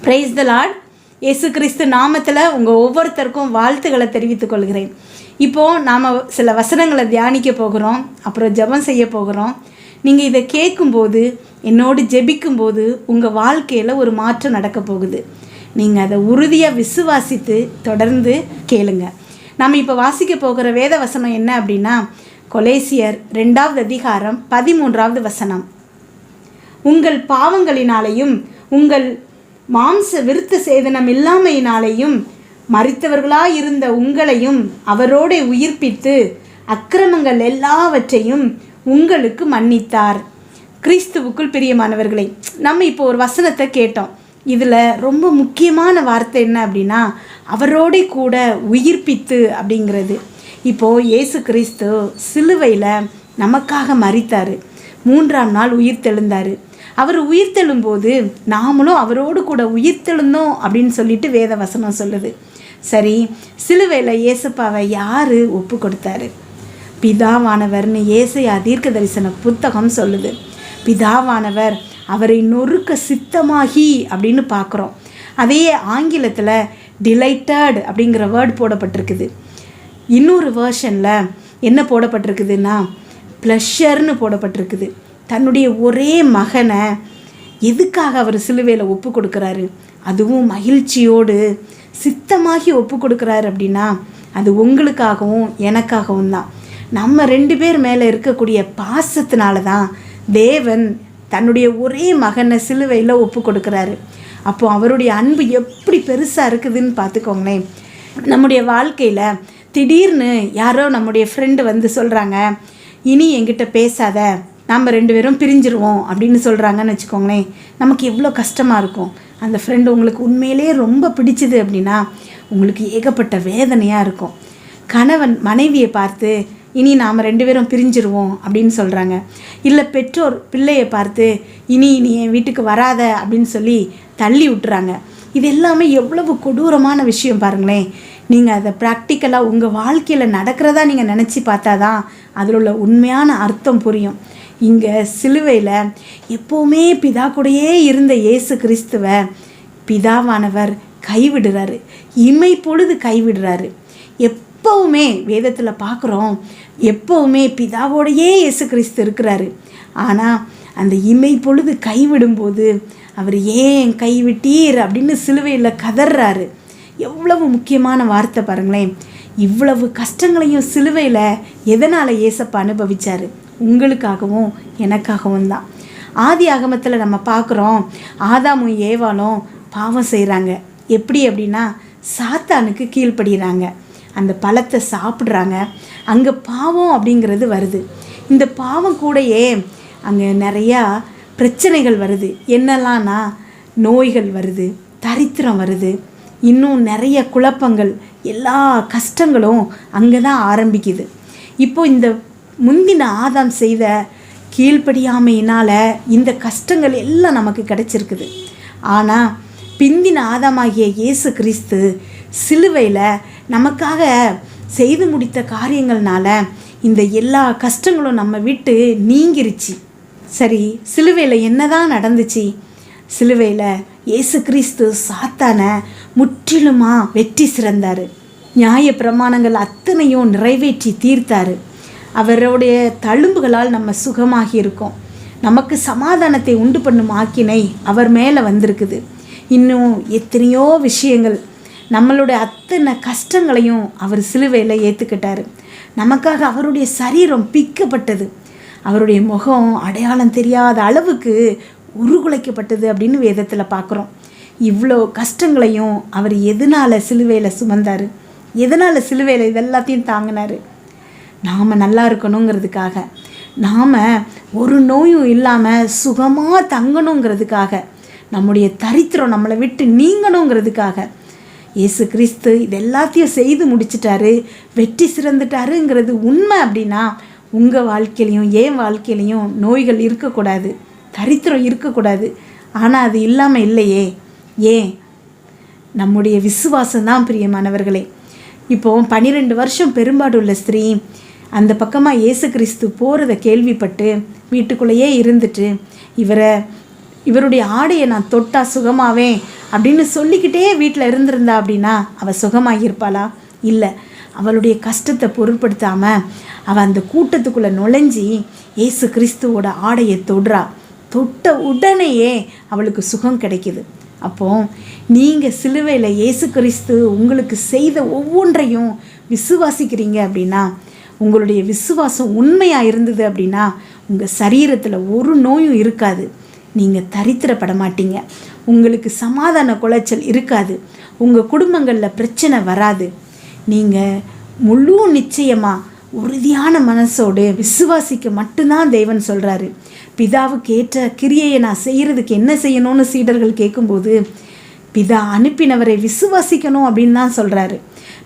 Praise the Lord. இயேசு கிறிஸ்து நாமத்தில் உங்கள் ஒவ்வொருத்தருக்கும் வாழ்த்துக்களை தெரிவித்துக் கொள்கிறேன். இப்போது நாம் சில வசனங்களை தியானிக்க போகிறோம், அப்புறம் ஜெபம் செய்ய போகிறோம். நீங்கள் இதை கேட்கும்போது, என்னோடு ஜெபிக்கும்போது உங்கள் வாழ்க்கையில் ஒரு மாற்றம் நடக்க போகுது. நீங்கள் அதை உறுதியாக விசுவாசித்து தொடர்ந்து கேளுங்க. நம்ம இப்போ வாசிக்க போகிற வேத வசனம் என்ன அப்படின்னா, கொலேசியர் 2வது அதிகாரம் 13வது வசனம். உங்கள் பாவங்களினாலேயும் உங்கள் மாம்ச விருத்த சேதனம் இல்லாமையினாலேயும் மரித்தவர்களாயிருந்த உங்களையும் அவரோடு உயிர்ப்பித்து அக்கிரமங்கள் எல்லாவற்றையும் உங்களுக்கு மன்னித்தார். கிறிஸ்துவுக்குள் பிரியமானவர்களே, நம்ம இப்போ ஒரு வசனத்தை கேட்டோம். இதில் ரொம்ப முக்கியமான வார்த்தை என்ன அப்படின்னா, அவரோட கூட உயிர்ப்பித்து அப்படிங்கிறது. இப்போது இயேசு கிறிஸ்து சிலுவையில் நமக்காக மரித்தார், 3ஆம் நாள் உயிர்த்தெழுந்தார். அவர் உயிர்த்தெழும்போது நாமளும் அவரோடு கூட உயிர்த்தெழுந்தோம் அப்படின்னு சொல்லிட்டு வேத வசனம் சொல்லுது. சரி, சிலுவையில் இயேசுப்பாவை யார் ஒப்பு கொடுத்தாரு? பிதாவானவர்னு ஏசாயா தீர்க்க தரிசன புத்தகம் சொல்லுது. பிதாவானவர் அவரை நொறுக்க சித்தமாகி அப்படின்னு பார்க்குறோம். அதே ஆங்கிலத்தில் டிலைட்டட் அப்படிங்கிற வேர்ட் போடப்பட்டிருக்குது. இன்னொரு வேர்ஷனில் என்ன போடப்பட்டிருக்குதுன்னா ப்ளஷர்னு போடப்பட்டிருக்குது. தன்னுடைய ஒரே மகனை எதுக்காக அவர் சிலுவையில் ஒப்பு கொடுக்குறாரு? அதுவும் மகிழ்ச்சியோடு சித்தமாகி ஒப்பு கொடுக்குறாரு அப்படின்னா அது உங்களுக்காகவும் எனக்காகவும் தான். நம்ம 2 பேர் மேலே இருக்கக்கூடிய பாசத்தினால தான் தேவன் தன்னுடைய ஒரே மகனை சிலுவையில் ஒப்பு கொடுக்குறாரு. அப்போது அவருடைய அன்பு எப்படி பெருசாக இருக்குதுன்னு பார்த்துக்கோங்களேன். நம்முடைய வாழ்க்கையில் திடீர்னு யாரோ நம்முடைய ஃப்ரெண்டு வந்து சொல்கிறாங்க, இனி என்கிட்ட பேசாத, நம்ம 2 பேரும் பிரிஞ்சிருவோம் அப்படின்னு சொல்கிறாங்கன்னு வச்சுக்கோங்களேன். நமக்கு எவ்வளோ கஷ்டமாக இருக்கும். அந்த ஃப்ரெண்டு உங்களுக்கு உண்மையிலே ரொம்ப பிடிச்சிது அப்படின்னா உங்களுக்கு ஏகப்பட்ட வேதனையாக இருக்கும். கணவன் மனைவியை பார்த்து இனி நாம் 2 பேரும் பிரிஞ்சிருவோம் அப்படின்னு சொல்கிறாங்க. இல்லை பெற்றோர் பிள்ளையை பார்த்து இனி நீ என் வீட்டுக்கு வராத அப்படின்னு சொல்லி தள்ளி விட்டுறாங்க. இது எல்லாமே எவ்வளவு கொடூரமான விஷயம் பாருங்களேன். நீங்கள் அதை ப்ராக்டிக்கலாக உங்கள் வாழ்க்கையில் நடக்கிறதா நீங்கள் நினச்சி பார்த்தா தான் அதில் உள்ள உண்மையான அர்த்தம் புரியும். இங்கே சிலுவையில் எப்போவுமே பிதா கூடயே இருந்த இயேசு கிறிஸ்துவை பிதாவானவர் கைவிடுறாரு, இமை பொழுது கைவிடுறாரு. எப்போவுமே வேதத்தில் பார்க்குறோம், எப்போவுமே பிதாவோடையே இயேசு கிறிஸ்து இருக்கிறாரு. ஆனால் அந்த இமை பொழுது கைவிடும்போது அவர் ஏன் கைவிட்டீர் அப்படின்னு சிலுவையில் கதறாரு. எவ்வளவு முக்கியமான வார்த்தை பாருங்களேன். இவ்வளவு கஷ்டங்களையும் சிலுவையில் எதனால் இயேசப்பா அனுபவித்தார்? உங்களுக்காகவும் எனக்காகவும் தான். ஆதி ஆகமத்தில் நம்ம பார்க்குறோம், ஆதாமும் ஏவாளும் பாவம் செய்கிறாங்க. எப்படி அப்படின்னா சாத்தானுக்கு கீழ்ப்படுகிறாங்க, அந்த பழத்தை சாப்பிட்றாங்க. அங்கே பாவம் அப்படிங்கிறது வருது. இந்த பாவம் கூடயே அங்கே நிறையா பிரச்சனைகள் வருது. என்னெல்லாம்னா நோய்கள் வருது, தரித்திரம் வருது, இன்னும் நிறைய குழப்பங்கள், எல்லா கஷ்டங்களும் அங்கே தான் ஆரம்பிக்குது. இப்போ இந்த முந்தின ஆதாம் செய்த கீழ்ப்படியாமையினால் இந்த கஷ்டங்கள் எல்லாம் நமக்கு கிடைச்சிருக்குது. ஆனால் பிந்தின ஆதாமாகிய இயேசு கிறிஸ்து சிலுவையில் நமக்காக செய்து முடித்த காரியங்கள்னால இந்த எல்லா கஷ்டங்களும் நம்ம விட்டு நீங்கிருச்சு. சரி, சிலுவையில் என்னதான் நடந்துச்சு? சிலுவையில் இயேசு கிறிஸ்து சாத்தானை முற்றிலுமாக வெற்றி சிறந்தார். நியாய பிரமாணங்கள் அத்தனையும் நிறைவேற்றி தீர்த்தார். அவருடைய தழும்புகளால் நம்ம சுகமாகி இருக்கோம். நமக்கு சமாதானத்தை உண்டு பண்ணும் ஆக்கினை அவர் மேலே வந்திருக்குது. இன்னும் எத்தனையோ விஷயங்கள், நம்மளுடைய அத்தனை கஷ்டங்களையும் அவர் சிலுவையில் ஏற்றுக்கிட்டார். நமக்காக அவருடைய சரீரம் பிக்கப்பட்டது, அவருடைய முகம் அடையாளம் தெரியாத அளவுக்கு உருகுலைக்கப்பட்டது அப்படின்னு வேதத்தில் பார்க்குறோம். இவ்வளோ கஷ்டங்களையும் அவர் எதனால் சிலுவையில் சுமந்தார்? எதனால் சிலுவையில் இதெல்லாத்தையும் தாங்கினார்? நாம் நல்லா இருக்கணுங்கிறதுக்காக, நாம் ஒரு நோயும் இல்லாமல் சுகமாக தங்கணுங்கிறதுக்காக, நம்முடைய தரித்திரம் நம்மளை விட்டு நீங்கணுங்கிறதுக்காக இயேசு கிறிஸ்து இது எல்லாத்தையும் செய்து முடிச்சிட்டாரு, வெற்றி சிறந்துட்டாருங்கிறது உண்மை. அப்படின்னா உங்கள் வாழ்க்கையிலையும் என் வாழ்க்கையிலையும் நோய்கள் இருக்கக்கூடாது, தரித்திரம் இருக்கக்கூடாது. ஆனால் அது இல்லாமல் இல்லையே. ஏன்? நம்முடைய விசுவாசம்தான் பிரியமானவர்களே. இப்போது 12 வருஷம் பெரும்பாடுள்ள ஸ்திரீ அந்த பக்கமாக இயேசு கிறிஸ்து போகிறத கேள்விப்பட்டு வீட்டுக்குள்ளேயே இருந்துட்டு இவருடைய ஆடையை நான் தொட்டா சுகமாவேன் அப்படின்னு சொல்லிக்கிட்டே வீட்டில் இருந்திருந்தா அப்படின்னா அவள் சுகமாகியிருப்பாளா? இல்லை. அவளுடைய கஷ்டத்தை பொருட்படுத்தாமல் அவள் அந்த கூட்டத்துக்குள்ளே நுழைஞ்சி இயேசு கிறிஸ்துவோட ஆடையை தொட்ட உடனேயே அவளுக்கு சுகம் கிடைக்கிது. அப்போது நீங்கள் சிலுவையில் இயேசு கிறிஸ்து உங்களுக்கு செய்த ஒவ்வொன்றையும் விசுவாசிக்கிறீங்க அப்படின்னா, உங்களுடைய விசுவாசம் உண்மையாக இருந்தது அப்படின்னா உங்கள் சரீரத்தில் ஒரு நோயும் இருக்காது. நீங்கள் தரித்திரப்பட மாட்டீங்க. உங்களுக்கு சமாதான குலைச்சல் இருக்காது. உங்கள் குடும்பங்களில் பிரச்சனை வராது. நீங்கள் முழு நிச்சயமாக உறுதியான மனசோடு விசுவாசிக்க மட்டும்தான் தேவன் சொல்கிறாரு. பிதாவுக்கு ஏற்ற கிரியையை நான் செய்கிறதுக்கு என்ன செய்யணும்னு சீடர்கள் கேட்கும்போது பிதா அனுப்பினவரை விசுவாசிக்கணும் அப்படின்னு தான் சொல்கிறாரு.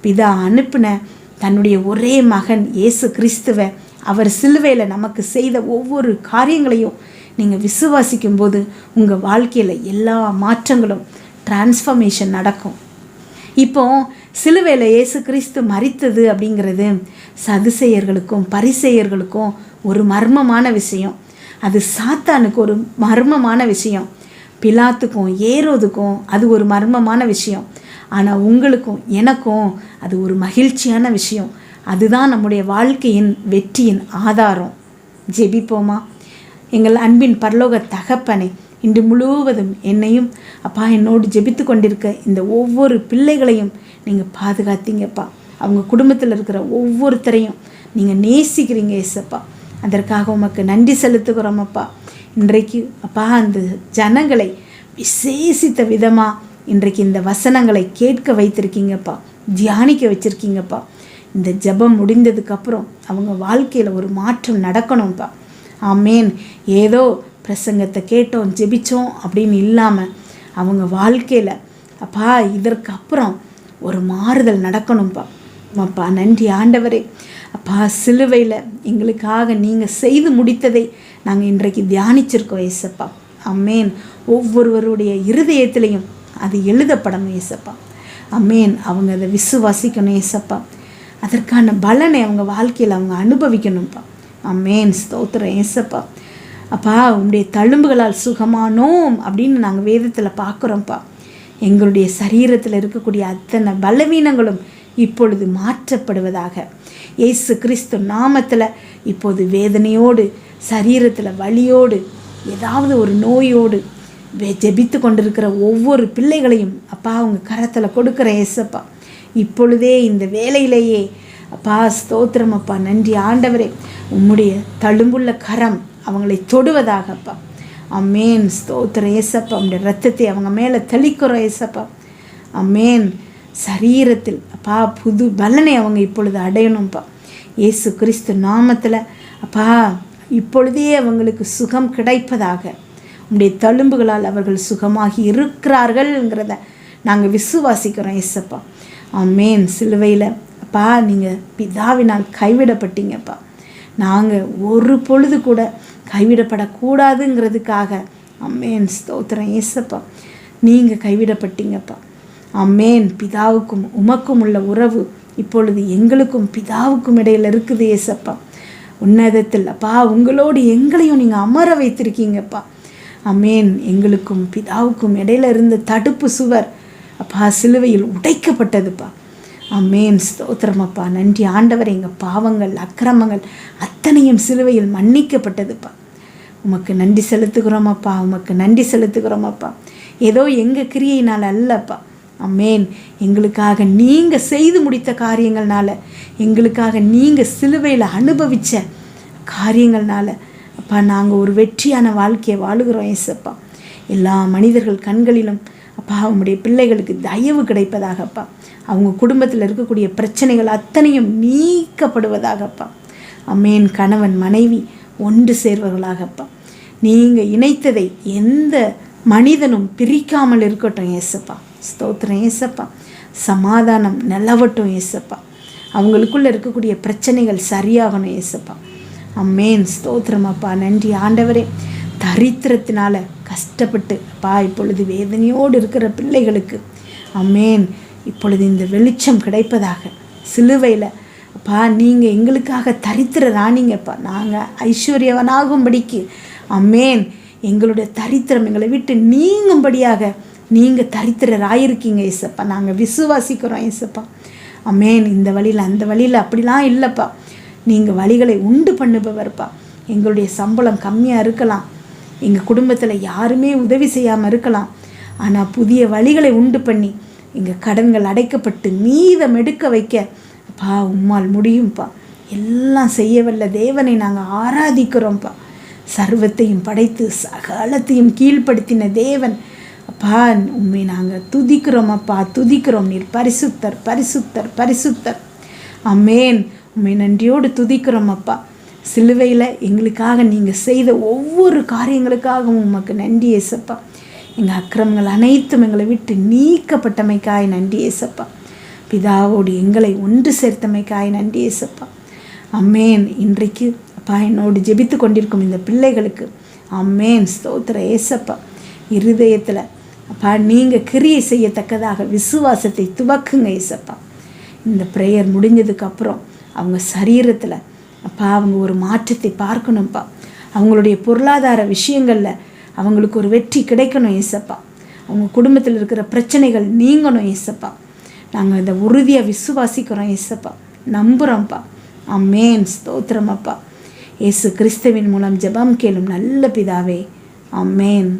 பிதா அனுப்பின தன்னுடைய ஒரே மகன் இயேசு கிறிஸ்துவை அவர் சிலுவையில் நமக்கு செய்த ஒவ்வொரு காரியங்களையும் நீங்கள் விசுவாசிக்கும்போது உங்கள் வாழ்க்கையில் எல்லா மாற்றங்களும் டிரான்ஸ்ஃபர்மேஷன் நடக்கும். இப்போ சிலுவையில் இயேசு கிறிஸ்து மரித்தது அப்படிங்கிறது சதுசேயர்களுக்கும் பரிசேயர்களுக்கும் ஒரு மர்மமான விஷயம். அது சாத்தானுக்கு ஒரு மர்மமான விஷயம். பிலாத்துக்கும் ஏரோதுக்கும் அது ஒரு மர்மமான விஷயம். ஆனால் உங்களுக்கும் எனக்கும் அது ஒரு மகிழ்ச்சியான விஷயம். அதுதான் நம்முடைய வாழ்க்கையின் வெற்றியின் ஆதாரம். ஜெபிப்போமா? எங்கள் அன்பின் பரலோக தகப்பனே, இன்று முழுவதும் என்னையும் அப்பா என்னோடு ஜெபித்து கொண்டிருக்க இந்த ஒவ்வொரு பிள்ளைகளையும் நீங்கள் பாதுகாத்தீங்கப்பா. அவங்க குடும்பத்தில் இருக்கிற ஒவ்வொருத்தரையும் நீங்கள் நேசிக்கிறீங்க ஏசப்பா. அதற்காக உமக்கு நன்றி செலுத்துகிறோமப்பா. இன்றைக்கு அப்பா அந்த ஜனங்களை விசேஷித்த விதமாக இன்றைக்கு இந்த வசனங்களை கேட்க வைத்திருக்கீங்கப்பா, தியானிக்க வச்சுருக்கீங்கப்பா. இந்த ஜெபம் முடிந்ததுக்கப்புறம் அவங்க வாழ்க்கையில் ஒரு மாற்றம் நடக்கணும்ப்பா. ஆமேன். ஏதோ பிரசங்கத்தை கேட்டோம் ஜெபிச்சோம் அப்படின்னு இல்லாமல் அவங்க வாழ்க்கையில் அப்பா இதற்கு அப்புறம் ஒரு மாறுதல் நடக்கணும்ப்பா. அப்பா நன்றி ஆண்டவரே. அப்பா சிலுவையில் எங்களுக்காக நீங்கள் செய்து முடித்ததை நாங்கள் இன்றைக்கு தியானிச்சிருக்கோம் ஏசப்பா. அம்மேன். ஒவ்வொருவருடைய இருதயத்திலையும் அது எழுதப்படணும் ஏசப்பா. அம்மேன். அவங்க அதை விசுவாசிக்கணும் ஏசப்பா. அதற்கான பலனை அவங்க வாழ்க்கையில் அவங்க அனுபவிக்கணும்ப்பா. அம்மேன். ஸ்தோத்திரம் ஏசப்பா. அப்பா உங்களுடைய தழும்புகளால் சுகமானோம் அப்படின்னு நாங்கள் வேதத்தில் பார்க்குறோம்ப்பா. எங்களுடைய சரீரத்தில் இருக்கக்கூடிய அத்தனை பலவீனங்களும் இப்பொழுது மாற்றப்படுவதாக. இயேசு கிறிஸ்து நாமத்தில் இப்போது வேதனையோடு சரீரத்தில் வலியோடு ஏதாவது ஒரு நோயோடு ஜெபித்து கொண்டிருக்கிற ஒவ்வொரு பிள்ளைகளையும் அப்பா உங்கள் கரத்தில் கொடுக்குற ஏசப்பா. இப்பொழுதே இந்த வேலையிலேயே அப்பா ஸ்தோத்திரம் அப்பா. நன்றி ஆண்டவரே. உம்முடைய தழும்புள்ள கரம் அவங்களை தொடுவதாகப்பா. அம்மேன். ஸ்தோத்திரம் ஏசப்பா. உம்முடைய ரத்தத்தை அவங்க மேலே தெளிக்கிறோம் ஏசப்பா. அம்மேன். சரீரத்தில் அப்பா புது பலனை அவங்க இப்பொழுது அடையணும்ப்பா. இயேசு கிறிஸ்து நாமத்தில் அப்பா இப்பொழுதே அவங்களுக்கு சுகம் கிடைப்பதாக. உம்முடைய தழும்புகளால் அவர்கள் சுகமாகி இருக்கிறார்கள்ங்கிறத நாங்கள் விசுவாசிக்கிறோம் ஏசப்பா. அம்மேன். சிலுவையில் அப்பா நீங்கள் பிதாவினால் கைவிடப்பட்டீங்கப்பா. நாங்கள் ஒரு பொழுது கூட கைவிடப்படக்கூடாதுங்கிறதுக்காக அம்மேன். ஸ்தோத்திரம் ஏசப்பா. நீங்கள் கைவிடப்பட்டீங்கப்பா. அம்மேன். பிதாவுக்கும் உமக்கும் உள்ள உறவு இப்பொழுது எங்களுக்கும் பிதாவுக்கும் இடையில் இருக்குது ஏசப்பா. உன்னதத்தில் அப்பா உங்களோடு எங்களையும் நீங்கள் அமர வைத்திருக்கீங்கப்பா. அம்மேன். எங்களுக்கும் பிதாவுக்கும் இடையில இருந்த தடுப்பு சுவர் அப்பா சிலுவையில் உடைக்கப்பட்டதுப்பா. அம்மேன். ஸ்தோத்திரமப்பா. நன்றி ஆண்டவர். எங்கள் பாவங்கள் அக்கிரமங்கள் அத்தனையும் சிலுவையில் மன்னிக்கப்பட்டதுப்பா. உமக்கு நன்றி செலுத்துகிறோமப்பா. உமக்கு நன்றி செலுத்துகிறோமப்பா. ஏதோ எங்கள் கிரியையினால் அல்லப்பா. அம்மேன். எங்களுக்காக நீங்கள் செய்து முடித்த காரியங்கள்னால, எங்களுக்காக நீங்கள் சிலுவையில் அனுபவித்த காரியங்கள்னால அப்பா நாங்கள் ஒரு வெற்றியான வாழ்க்கையை வாழுகிறோம் ஏசப்பா. எல்லா மனிதர்கள் கண்களிலும் அப்பா உம்முடைய பிள்ளைகளுக்கு தயவு கிடைப்பதாகப்பா. அவங்க குடும்பத்தில் இருக்கக்கூடிய பிரச்சனைகள் அத்தனையும் நீக்கப்படுவதாகப்பா. அம்மேன். கணவன் மனைவி ஒன்று சேர்வர்களாகப்பா. நீங்கள் இணைத்ததை எந்த மனிதனும் பிரிக்காமல் இருக்கட்டும் ஏசப்பா. ஸ்தோத்திரம் ஏசப்பா. சமாதானம் நிலவட்டும் ஏசப்பா. அவங்களுக்குள்ளே இருக்கக்கூடிய பிரச்சனைகள் சரியாகணும் ஏசப்பா. அம்மேன். ஸ்தோத்திரமப்பா. நன்றி ஆண்டவரே. தரித்திரத்தினால கஷ்டப்பட்டு அப்பா இப்பொழுது வேதனையோடு இருக்கிற பிள்ளைகளுக்கு அம்மேன் இப்பொழுது இந்த வெளிச்சம் கிடைப்பதாக. சிலுவையில் அப்பா நீங்கள் எங்களுக்காக தரித்திர ராணிங்கப்பா. நாங்கள் ஐஸ்வர்யவனாகும்படிக்கு அம்மேன் எங்களுடைய தரித்திரம் எங்களை விட்டு நீங்கும்படியாக நீங்கள் தரித்திரராயிருக்கீங்க ஏசப்பா. நாங்கள் விசுவாசிக்கிறோம் ஏசப்பா. அமேன். இந்த வழியில் அந்த வழியில் அப்படிலாம் இல்லைப்பா. நீங்கள் வழிகளை உண்டு பண்ணுபவர்ப்பா. எங்களுடைய சம்பளம் கம்மியாக இருக்கலாம், எங்கள் குடும்பத்தில் யாருமே உதவி செய்யாமல் இருக்கலாம், ஆனால் புதிய வழிகளை உண்டு பண்ணி எங்கள் கடன்கள் அடைக்கப்பட்டு மீதம் எடுக்க வைக்க அப்பா உம்மால் முடியும்ப்பா. எல்லாம் செய்யவல்ல தேவனை நாங்கள் ஆராதிக்கிறோம்ப்பா. சர்வத்தையும் படைத்து சகலத்தையும் கீழ்ப்படுத்தின தேவன் அப்பா, உண்மை நாங்கள் துதிக்கிறோம் அப்பா, துதிக்கிறோம். நீர் பரிசுத்தர் பரிசுத்தர் பரிசுத்தர். அமேன். உண்மை நன்றியோடு துதிக்கிறோம் அப்பா. சிலுவையில் எங்களுக்காக நீங்கள் செய்த ஒவ்வொரு காரியங்களுக்காகவும் உமக்கு நன்றி ஏசப்பா. எங்கள் அக்கிரமங்கள் அனைத்தும் எங்களை விட்டு நீக்கப்பட்டமைக்காய் நன்றி ஏசப்பா. பிதாவோடு எங்களை ஒன்று சேர்த்தமைக்காய் நன்றி ஏசப்பா. அம்மேன். இன்றைக்கு அப்பா என்னோடு ஜெபித்து கொண்டிருக்கும் இந்த பிள்ளைகளுக்கு அம்மேன் ஸ்தோத்திர ஏசப்பா. இருதயத்தில் அப்பா நீங்கள் கிரியை செய்யத்தக்கதாக விசுவாசத்தை துவக்குங்க ஏசப்பா. இந்த ப்ரேயர் முடிஞ்சதுக்கப்புறம் அவங்க சரீரத்தில் அப்பா அவங்க ஒரு மாற்றத்தை பார்க்கணும்ப்பா. அவங்களுடைய பொருளாதார விஷயங்களில் அவங்களுக்கு ஒரு வெற்றி கிடைக்கணும் ஏசப்பா. அவங்க குடும்பத்தில் இருக்கிற பிரச்சனைகள் நீங்கணும் ஏசப்பா. நாங்கள் இதை உறுதியாக விசுவாசிக்கிறோம் ஏசப்பா, நம்புகிறோம்ப்பா. அம்மேன் ஸ்தோத்திரம் அப்பா. இயேசு கிறிஸ்துவின் மூலம் ஜெபம் கேளும் நல்ல பிதாவே. அம்மேன்.